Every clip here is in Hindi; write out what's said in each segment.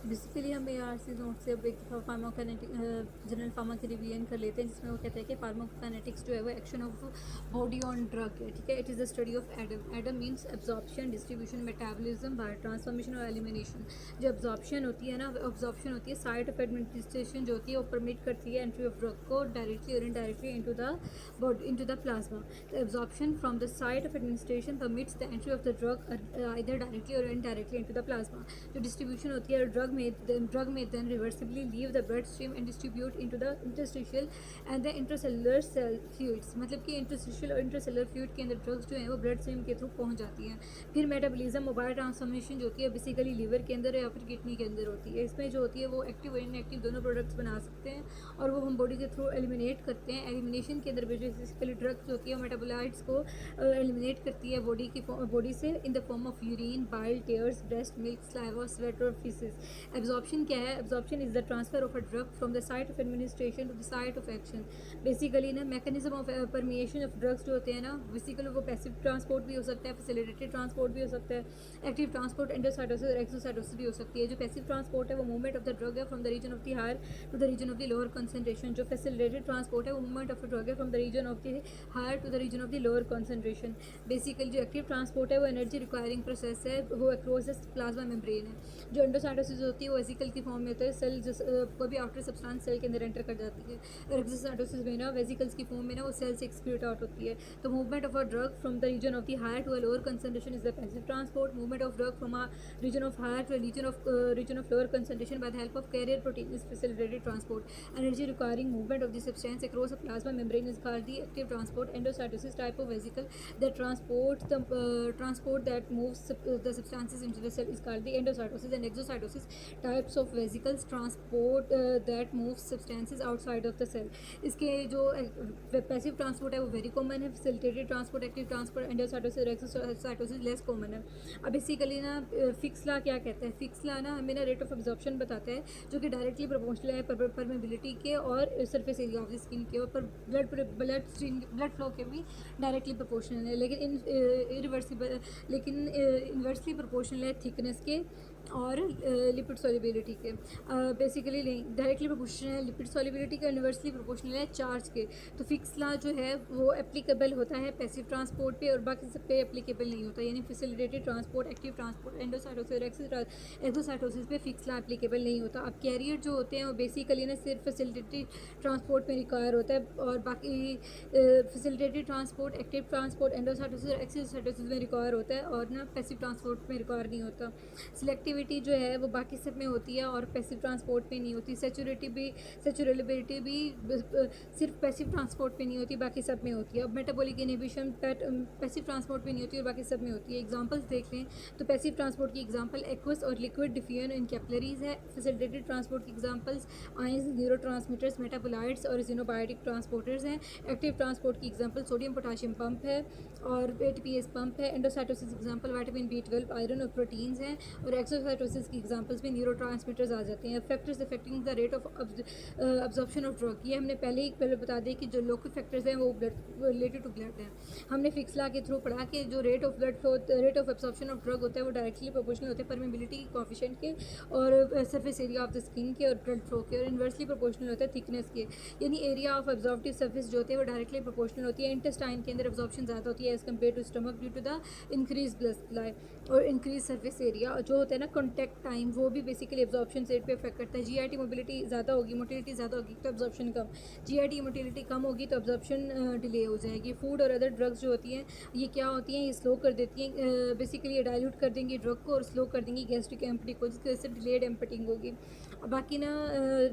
बेसिकली हम ARC नोट से अब एक फार्माकोकाइनेटिक जनरल फार्मा की रिवीजन कर लेते हैं, जिसमें वो कहते हैं कि फार्माकोकाइनेटिक्स जो है वो action of body on drug है, ठीक है। It is the study of Adam means absorption, distribution, metabolism, bio transformation और एलिमिनेशन। जो एब्जॉर्प्शन होती है ना, एब्जॉर्प्शन होती है साइट ऑफ एडमिनिस्ट्रेशन जो होती है वो परमिट करती है एंट्री ऑफ ड्रग को डायरेक्टली और इनडायरेक्टली इनटू द प्लाज्मा। तो absorption from the site of administration permits the entry of the drug either directly और इनडायरेक्टली इनटू द प्लाज्मा। जो डिस्ट्रीब्यूशन होती है drug may then reversibly leave the bloodstream and distribute into the interstitial and the intracellular cell fluids। मतलब कि इंटरस्टिशियल और इंट्रासेलुलर फ्लूइड के अंदर ड्रग्स जो हैं वो ब्लड स्ट्रीम के थ्रू पहुंच जाती हैं। फिर मेटाबॉलिज्म, मोबाइल ट्रांसफॉर्मेशन जो होती है बेसिकली लीवर के अंदर या फिर किडनी के अंदर होती है। इसमें जो होती है वो एक्टिव और इनएक्टिव दोनों प्रोडक्ट्स बना सकते हैं और वो हम बॉडी के थ्रू एलिमिनेट करते हैं। एलिमिनेशन के अंदर बेसिकली ड्रग्स जो होती है मेटाबोलाइट्स को एलिमिनेट करती है बॉडी से in the form of urine, bile, tears, breast milk, saliva, sweat और फीसेस। एब्जॉर्प्शन क्या है? Absorption is the transfer of a drug from the site of administration to the site of action. Basically ना mechanism of permeation of drugs जो होते हैं ना, बेसिकली वो पैसिव ट्रांसपोर्ट भी हो सकता है, फैसिलिटेटेड ट्रांसपोर्ट भी हो सकता है, एक्टिव ट्रांसपोर्ट, एंडोसाइटोसिस और एक्सोसाइटोसिस भी हो सकती है। जो पैसिव ट्रांसपोर्ट है वो मूवमेंट ऑफ द ड्रग है from the region of the higher to the region of the lower concentration. जो फैसिलिटेटेड ट्रांसपोर्ट है वो मूवमेंट ऑफ द ड्रग है from the region of the higher to the region of the lower concentration. Basically जो एक्टिव ट्रांसपोर्ट है वो एनर्जी रिक्वायरिंग प्रोसेस है, वो अक्रॉस द प्लाज्मा मेम्ब्रेन है। जो एंडोसाइटोसिस होती है वो वेसिकल की फॉर्म में होता है, सेल कोई भी आफ्टर सब्सटेंस सेल के अंदर एंटर कर जाती है। और एक्सोसाइटोसिस में ना वेसिकल्स की फॉर्म में ना वो सेल से एक्सक्रीट आउट होती है। तो movement of a drug from the region of the higher to a lower concentration is the passive transport. Movement of drug from a region of higher to region of lower concentration by the help of carrier protein is facilitated transport. Energy requiring movement of the substance across a plasma membrane is called the active transport। Endocytosis type of vesicle that transport that moves the substances into the cell is called the endocytosis। And exocytosis types of vesicles transport that moves substances outside of the cell। इसके जो पैसिव ट्रांसपोर्ट है वो वेरी कॉमन है, facilitated transport, active transport, endocytosis और एक्सोसाइटोसिस लेस कॉमन है। अब बेसिकली ना फिक्स ला क्या कहता है? फिक्स ला ना हमें ना रेट ऑफ एब्जॉर्प्शन बताता है जो कि डायरेक्टली प्रोपोर्शनल है परमेबिलिटी के और surface area of the skin के और ब्लड फ्लो के भी डायरेक्टली प्रोपोर्शनल है, लेकिन इन्वर्सली प्रोपोर्शनल है थिकनेस के और लिपिड सॉल्युबिलिटी के। बेसिकली डायरेक्टली प्रोपोर्शनल है लिपिड सॉल्युबिलिटी के, इन्वर्सली प्रोपोर्शनल है चार्ज के। तो फिक्स लॉ जो है वो एप्लीकेबल होता है पैसिव ट्रांसपोर्ट पे और बाकी सब पे एप्लीकेबल नहीं होता, यानी facilitated transport, active transport, endocytosis और एक्सोसाइटोसिस पे फिक्स लॉ एप्लीकेबल नहीं होता। अब कैरियर जो होते हैं वो बेसिकली ना सिर्फ फैसिलिटेटेड ट्रांसपोर्ट में रिक्वायर होता है और बाकी facilitated transport, active transport, endocytosis और एक्सोसाइटोसिस में रिक्वायर होता है और ना पैसिव ट्रांसपोर्ट में रिक्वायर नहीं होता। सिलेक्टिविटी जो है वो बाकी सब में होती है और पैसिव ट्रांसपोर्ट में नहीं होती। सेचुरेबिलिटी भी सिर्फ पैसिव ट्रांसपोर्ट में नहीं होती, बाकी सब में होती है। अब मेटाबॉलिक इनहिबिशन पैसिव ट्रांसपोर्ट में नहीं होती और बाकी सब में होती है। एग्जांपल्स देख लें तो पैसिव ट्रांसपोर्ट की एग्जांपल एक्वस और लिक्विड डिफ्यूजन इन कैपिलरीज है। फैसिलिटेटेड ट्रांसपोर्ट की एग्जांपल्स आयंस, न्यूरोट्रांसमीटर्स, मेटाबोलाइट्स और जिनोबायोटिक ट्रांसपोर्टर्स हैं। एक्टिव ट्रांसपोर्ट की एग्जांपल सोडियम पोटाशियम पंप है और ATPase पंप है। Endocytosis example vitamin B12, iron और प्रोटीन्स हैं और एक्सोसाइटोसिस की एग्जांपल्स में न्यूरोट्रांसमीटर्स आ जाते हैं। Factors affecting the rate of absorption of drug, ये हमने पहले बता दें कि जो लोकल फैक्टर्स हैं वो रिलेटेड टू ब्लड हैं। हमने फिक्स लॉ के थ्रू पढ़ा कि जो rate of absorption of drug होता है वो डायरेक्टली प्रोपोर्शनल होता है परमेबिलिटी के कोएफिशिएंट के और surface area of the skin के और ब्लड फ्लो के, और इन्वर्सली प्रोपोर्शनल होता है थिकनेस के, यानी एरिया ऑफ एब्जॉर्प्टिव सरफेस जो होती है वो डायरेक्टली प्रोपोर्शनल होती है। इंटेस्टाइन के अंदर एब्जॉर्प्शन ज़्यादा होती है as compare to stomach due to the increase blood supply और इंक्रीज सरफेस एरिया। जो होता है ना कॉन्टैक्ट टाइम वो भी बेसिकली एब्जॉर्प्शन रेट पे अफेक्ट करता है। GIT मोबिलिटी ज़्यादा होगी, मोटिलिटी ज़्यादा होगी तो एब्जॉर्प्शन कम, GIT मोटिलिटी कम होगी तो एब्जॉर्प्शन डिले हो जाएगी। फूड और अदर ड्रग्स जो होती हैं ये क्या होती हैं, ये स्लो कर देती हैं, बेसिकली ये डाइल्यूट कर देंगी ड्रग को और स्लो कर देंगी गैस्ट्रिक एम्पटिंग को, जिसकी वजह से डिलेड एम्पटिंग होगी। बाकी ना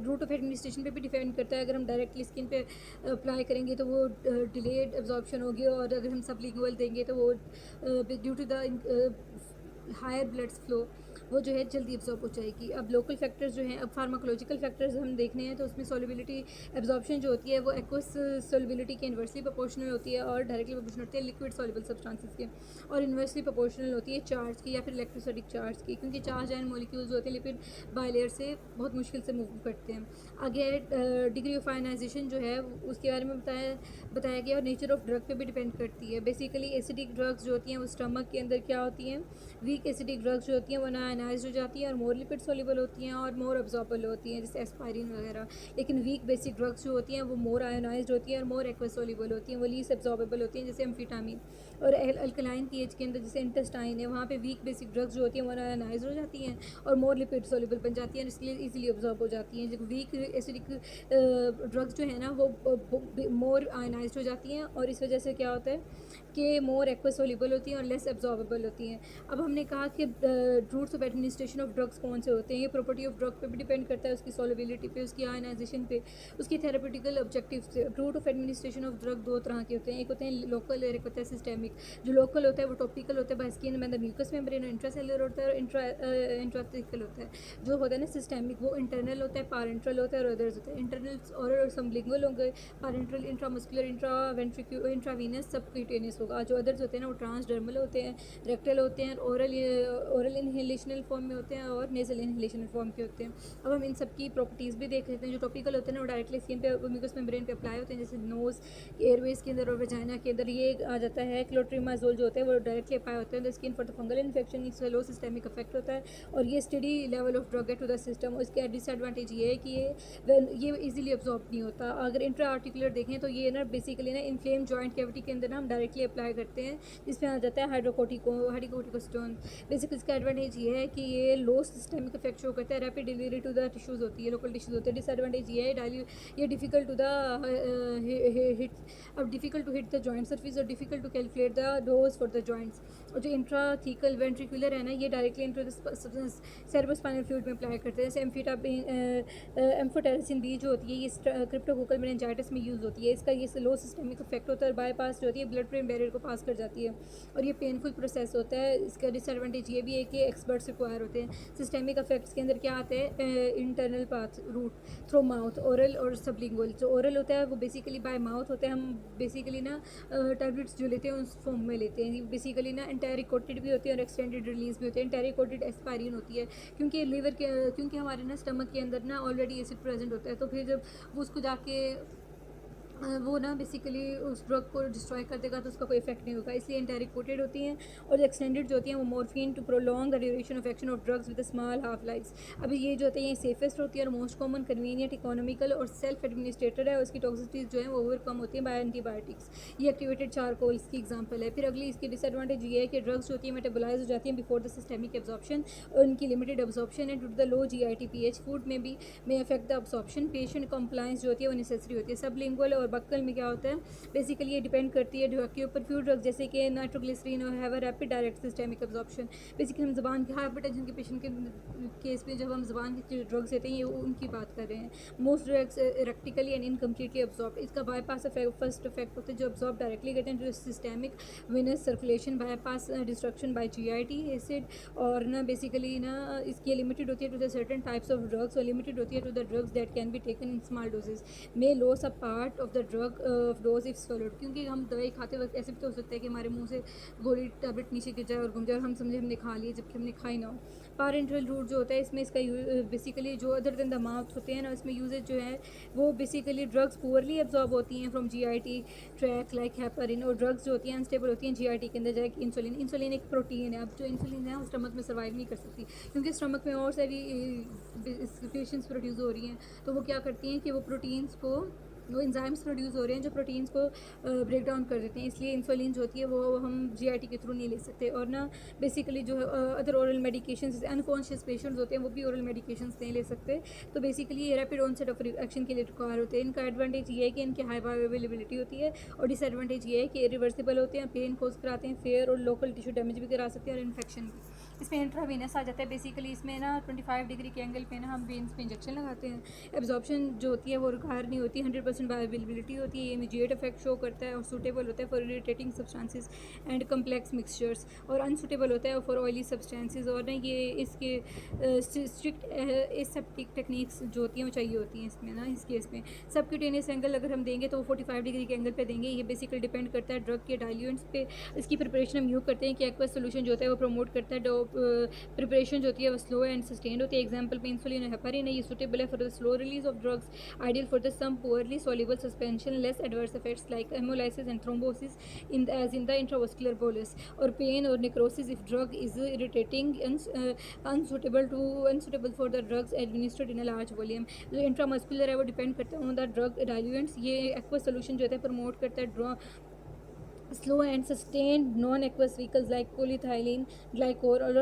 रूट ऑफ एडमिनिस्ट्रेशन पे भी डिपेंड करता है। अगर हम डायरेक्टली स्किन पे अप्लाई करेंगे तो वो डिलेड एब्जॉर्प्शन होगी और अगर हम सबलिंगुअल देंगे तो वो due to the higher blood flow वो जो है जल्दी एब्जॉर्ब हो जाएगी। अब लोकल फैक्टर्स जो हैं, अब फार्माकोलॉजिकल फैक्टर्स हम देखने हैं तो उसमें सॉल्युबिलिटी एब्जॉर्प्शन जो होती है वो एक्वस सॉल्युबिलिटी के इन्वर्सली प्रोपोर्शनल होती है और डायरेक्टली प्रोपोर्शनल होती है लिक्विड सॉल्युबल सब्सटेंसेस के, और इन्वर्सली प्रोपोर्शनल होती है चार्ज की या फिर इलेक्ट्रोस्टैटिक चार्ज की, क्योंकि चार्ज एंड मॉलिक्यूल्स होते हैं लिपिड बायलेयर से बहुत मुश्किल से मूव करते हैं। आगे डिग्री ऑफ आयनाइजेशन जो है उसके बारे में बताया गया और नेचर ऑफ ड्रग पे भी डिपेंड करती है। बेसिकली एसिडिक ड्रग्स जो होती हैं वो स्टमक के अंदर क्या होती हैं, वीक एसिडिक ड्रग्स जो होती हैं वो ना आयनाइज हो जाती हैं और मोर लिपिड सोल्यूबल होती हैं और मोर अब्जॉर्बल होती हैं, जैसे एस्पायरिन वगैरह। लेकिन वीक बेसिक ड्रग्स जो होती हैं वो मोर आयोनाइज्ड होती हैं और मोर एक्वस सोल्यूबल होती हैं, वो लीस्ट एब्जॉर्बेबल होती हैं, जैसे एम्फीटामिन। और अल्कलाइन पीएच के अंदर जैसे इंटेस्टाइन है, वहाँ पे वीक बेसिक ड्रग्स जो होती हैं वो आयोनाइज हो जाती हैं और मोर लिपिड सोल्यूबल बन जाती हैं, इसलिए इजीली अब्जॉर्ब हो जाती हैं। जब वीक एसिडिक ड्रग्स जो है ना वो मोर आयोनाइज्ड हो जाती हैं और इस वजह से क्या होता है कि मोर एक्वस सोल्यूबल होती हैं और लेस एब्जॉर्बेबल होती हैं। अब हमने कहा कि routes of administration of drugs कौन से होते हैं, ये प्रॉपर्टी ऑफ ड्रग पे भी डिपेंड करता है, उसकी सॉल्युबिलिटी पे, उसकी आयनाइजेशन पे, उसकी थेरेपेटिकल ऑब्जेक्टिव्स पे। Route of administration of drug दो तरह के होते हैं, एक होते हैं लोकल और एक होता है सिस्टेमिक। जो लोकल होता है वो टॉपिकल होता है बाय स्किन में, म्यूकस मेम्ब्रेन, इंट्रासेलुलर होता है और इंट्राथिकल होता है। जो होता है ना सिस्टेमिक, वो इंटरनल होता है, पारेंट्रल होता है और अदर्स होता है। इंटरनल और सबलिंगुअल होंगे, पारेंट्रल इंट्रामस्कुलर, इंट्रावीनस, सबक्यूटेनियस होगा। जो अदर्स होते हैं ना वो ट्रांसडर्मल होते हैं, रेक्टल होते हैं, ओरल इनहेलेशनल फॉर्म में होते हैं और नेजल इनहेलेशनल फॉर्म के होते हैं। अब हम इन सब की प्रॉपर्टीज़ भी देख लेते हैं। जो टॉपिकल होते हैं ना वो डायरेक्टली स्किन पे, म्यूकस मेम्ब्रेन पे अप्लाई होते हैं, जैसे नोज़, एयरवेज के अंदर और वजाइना के अंदर। ये आ जाता है क्लोट्रिमाजोल जो होता है वो डायरेक्टली अप्लाई होते हैं the skin for the fungal infection, इसका लो सिस्टेमिक इफेक्ट होता है और ये स्टडी लेवल ऑफ ड्रग है टू द सिस्टम। इसका डिसएडवांटेज ये है कि ये इजीली अब्जॉर्ब नहीं होता। अगर इंट्रा आर्टिकुलर देखें तो ये ना बेसिकली ना इन्फ्लेम जॉइंट कैविटी के अंदर ना हम डायरेक्टली अप्लाई करते हैं, जिसमें आ जाता है हाइड्रोकोर्टिकोस्टोन। बेसिकली इसका एडवांटेज ये है कि ये लो सिस्टेमिक इफेक्ट शो करता है, rapid delivery to the tissues होती है, लोकल टिश्यूज़ होते हैं। डिसएडवांटेज ये है ये डिफिकल्ट टू द हिट, अब difficult to hit the joint surface और difficult to calculate the dose for the joints. और जो इंट्राथीकल वेंट्रिकुलर है ना, ये directly into the cerebrospinal fluid में अप्लाई करते हैं। जैसे एम्फोटेरिसिन बी जो होती है ये क्रिप्टोकोकल मेनिंजाइटिस में यूज़ होती है। इसका ये लो सिस्टेमिक इफेक्ट होता है और बाईपास जो होती है ब्लड ब्रेन बैरियर को पास कर जाती है और ये पेनफुल प्रोसेस होता है। इसका डिसएडवांटेज ये भी है कि एक्सपर्ट्स रिक्वायर होते हैं। सिस्टेमिक इफेक्ट्स के अंदर क्या आते हैं, internal path route through mouth, oral और सबलिंगुअल। जो ओरल होता है वो बेसिकली बाय माउथ होता है, हम बेसिकली ना टैबलेट्स जो लेते हैं उस फॉर्म में लेते हैं। बेसिकली ना एंटेरिकोटेड भी होती है और एक्सटेंडेड रिलीज भी होती है। एंटेरिकोटेड एस्पायरिन होती है क्योंकि हमारे ना स्टमक के अंदर ना ऑलरेडी एसिड प्रेजेंट होता है, तो फिर जब वो उसको जाके वो ना बेसिकली उस ड्रग को डिस्ट्रॉय कर देगा तो उसका कोई इफेक्ट नहीं होगा, इसलिए एंटेरिकोटेड होती हैं। और एक्सटेंडेड जो होती हैं वो morphine to prolong the duration of action of drugs with small half lifes. अभी ये जो होते हैं ये सेफेस्ट होती है और मोस्ट कॉमन, कन्वीनियंट, इकोनॉमिकल और सेल्फ एडमिनिस्ट्रेटेड है और उसकी टॉक्सिसिटीज जो है वो ओवरकम होती है बाय एंटीबायोटिक्स। ये एक्टिवेटेड चारकोल इसकी एग्जाम्पल है। फिर अगली इसकी डिसएडवांटेज ये है कि ड्रग्स जो होती है मेटाबोलाइज हो जाती हैं बिफोर द सिस्टेमिक एब्जॉर्प्शन और उनकी लिमिटेड एब्जॉर्प्शन है due to the low GIT pH। Food में भी may affect the absorption. Patient compliance जो होती है वो नेसेसरी होती है। सबलिंगुअल और बक्कल में क्या होता है, बेसिकली ये डिपेंड करती है ड्रग के ऊपर। फ्यू ड्रग जैसे कि नाइट्रोग्लिसरीन और have a rapid direct systemic absorption. Basically हम जबान के हाइपरटेंशन के पेशेंट के केस में जब हम जबान के ड्रग्स लेते हैं ये उनकी बात कर रहे हैं। Most drugs erratically and incompletely absorb. इसका बाईपास फर्स्ट इफेक्ट होता है जो अब्जॉर्ब डायरेक्टली करते हैं जो systemic venous circulation, bypass destruction by GIT acid. और ना बेसिकली ना इसकी लिमिटेड होती है to the certain types of drugs और लिमिटेड होती है to the drugs that can be taken in small doses may lose a part of the drug dose if swallowed। क्योंकि हम दवाई खाते वक्त ऐसे भी तो हो सकता है कि हमारे मुंह से गोली टैबलेट नीचे गिर जाए और घूम जाए और हम समझे हमने खा लिए जबकि हमने खाई ना हो। पारेंट्रल रूट जो होता है इसमें इसका बेसिकली जो अदर देन द माउथ होते हैं ना इसमें यूजेज जो है वो बेसिकली ड्रग्स पुअरली एब्जॉर्ब होती हैं from GIT track like heparin. और ड्रग्स जो होती हैं अनस्टेबल होती हैं GIT के अंदर, जैसे इंसुलिन एक प्रोटीन है। अब जो इंसुलिन है वो स्टमक में सर्वाइव नहीं कर सकती क्योंकि स्टमक में और सारी सिक्रेशंस प्रोड्यूस हो रही हैं, तो वो क्या करती हैं कि वो प्रोटीन्स को, वो एंजाइम्स प्रोड्यूस हो रहे हैं जो प्रोटीन्स को ब्रेक डाउन कर देते हैं, इसलिए इंसुलिन जो होती है वो हम GIT के थ्रू नहीं ले सकते। और ना बेसिकली जो other oral medications, unconscious patients होते हैं वो भी ओरल मेडिकेशंस नहीं ले सकते। तो बेसिकली ये रैपिड ऑनसेट ऑफ एक्शन के लिए रिक्वायर होते हैं। इनका एडवांटेज ये है कि इनकी हाई बायो अवेलेबिलिटी होती है और डिसएडवांटेज ये है कि रिवर्सिबल होते हैं, पेन कोज कराते हैं, फेयर और लोकल टिश्यू डैमेज भी करा सकते हैं और इन्फेक्शन भी। इसमें इंट्रावीनस आ जाता है। बेसिकली इसमें ना 25 डिग्री के एंगल पे ना हम वेन्स पे इंजेक्शन लगाते हैं। एब्जॉर्प्शन जो होती है वो रिक्वायर नहीं होती, 100% बायोअवेलेबिलिटी होती है। ये इमीडिएट इफेक्ट शो करता है और सूटेबल होता है for irritating substances and complex mixtures, और अनसूटेबल होता है फॉर ऑयली सब्सटेंसेस। और ना ये इसके स्ट्रिक्ट एसेप्टिक टेक्निक्स जो होती हैं वो चाहिए होती हैं इसमें ना। इस केस में सबक्यूटेनियस एंगल अगर हम देंगे तो वो 45 डिग्री के एंगल पे देंगे। ये बेसिकली डिपेंड करता है ड्रग के डाइल्यूएंट्स पे। इसकी प्रिपरेशन हम यूँ करते हैं कि एक्वस सोल्यूशन जो होता है वो प्रमोट करता है प्रिपरेशन जो होती है वो स्लो एंड सस्टेन्ड होती है. एग्जाम्पल पे इंसुलिन हेपारिन है, ये सूटेबल है for the slow release of drugs, ideal for the some poorly soluble suspension, less adverse effects like hemolysis and thrombosis as in the intravascular bolus, or pain or necrosis if drug is irritating, unsuitable for the drugs administered in a large volume. जो इंट्रामस्कुलर है वो डिपेंड करता है ऑन द ड्रग डाइल्यूएंट्स. ये एक्वा सोल्यूशन जो होता है प्रमोट करता है slow and sustained non-aqueous vehicles like polyethylene glycol or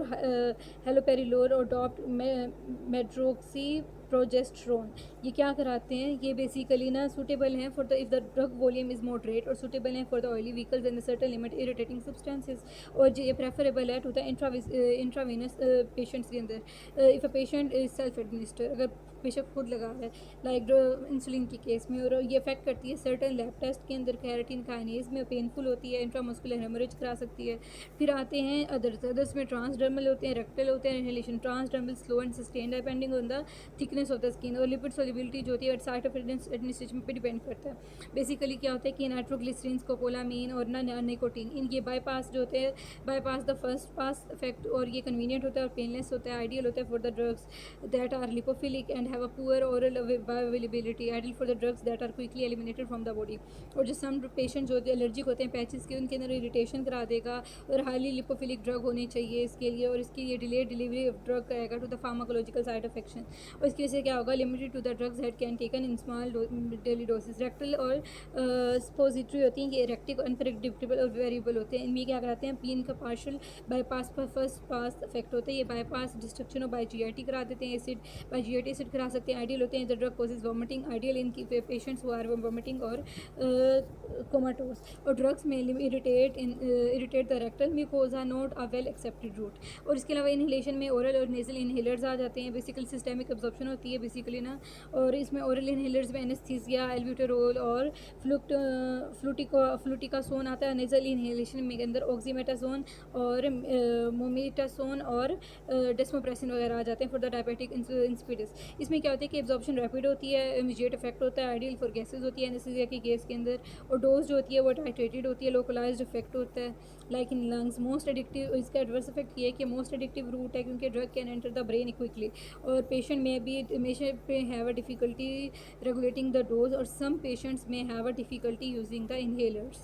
haloperidol or doped medroxyprogesterone. ये क्या कराते हैं, ये बेसिकली ना सूटेबल हैं for the if the drug volume is moderate, और सूटेबल हैं for the oily vehicles and certain limit irritating substances. और ये प्रेफरेबल है टू द इंट्रावेनस पेशेंट्स के अंदर. If a patient is self administer, अगर पेशेंट खुद लगा रहा है लाइक इंसुलिन की केस में, और ये इफेक्ट करती है सर्टन लैब टेस्ट के अंदर कैरेटिन काइनेज में, पेनफुल होती है, इंट्रामस्कुलर हेमरेज करा सकती है. फिर आते हैं अदर्स में ट्रांसडर्मल होते हैं, रेक्टल होते हैं, inhalation. Transdermal slow and sustained depending on the thickness of the skin, और लिपिड सॉल्युबिलिटी जो होती है साइट ऑफ एडमिनिस्ट्रेशन पे डिपेंड करता है. बेसिकली क्या होता है कि नाइट्रोग्लिसरीन, स्कोपोलामीन और ना निकोटीन, इनके बाईपास जो होते हैं, bypass the first pass effect, और ये कन्वीनियंट होता है और पेनलेस होता है. आइडियल होता है for the drugs that are lipophilic and have a poor oral bioavailability, ideal for the drugs that are quickly eliminated from the body. और जो सम पेशेंट जो एलर्जिक होते हैं पैचेस के, उनके अंदर इरिटेशन करा देगा, और हाईली लिपोफिलिक ड्रग होनी चाहिए इसके लिए, और इसके लिए डिलेड डिलीवरी ऑफ ड्रग करेगा to the pharmacological side infection. और इसकी वजह से क्या होगा, limited to the drugs that can taken in small daily dosage. Rectal और स्पोजिटरी होती हैं, ये इरेक्टिव, अनप्रेडिक्टेबल और वेरिएबल होते हैं. इनमें क्या कराते हैं, पीन का पार्शल बाईपास पर फर्स्ट पास इफेक्ट होता है. ये बाईपास डिस्ट्रक्शन और बाई GIT करा देते हैं, एसिड बाई GIT एसिड करा सकते हैं. आइडियल होते हैं the drug causes vomiting, ideal in patients who are vomiting और कोमाटोज. और drugs may irritate the rectal mucosa, not a well accepted route. और इसके अलावा इनहेलेशन में ओरल और नेजल इनहेलर्स आ जाते हैं. बेसिकली सिस्टेमिक एब्जॉर्प्शन होती है बेसिकली ना, और इसमें ओरल इनहेलर्स में एनेस्थीसिया, एल्ब्यूटेरोल और फ्लूटिकासोन आता है. नेजल इनहेलेशन में अंदर ऑक्सीमेटासोन और मोमेटासोन और डेस्मोप्रेसिन वगैरह आ जाते हैं फॉर द डायबिटिक इंसिपिडस. इसमें क्या होता है कि एब्जॉर्प्शन रैपिड होती है, इमीडिएट इफेक्ट होता है, आइडियल फॉर गैसेज होती है एनेस्थीसिया की केस के अंदर. और डोज जो होती है वो टाइट्रेटेड होती है, लोकलाइज्ड इफेक्ट होता है like in lungs. Most addictive, इसका एडवर्स इफेक्ट ये है कि मोस्ट एडिक्टिव रूट है, क्योंकि drug can enter the brain quickly, और पेशेंट में भी have a difficulty regulating the dose, और सम पेशेंट्स में have a difficulty using the inhalers.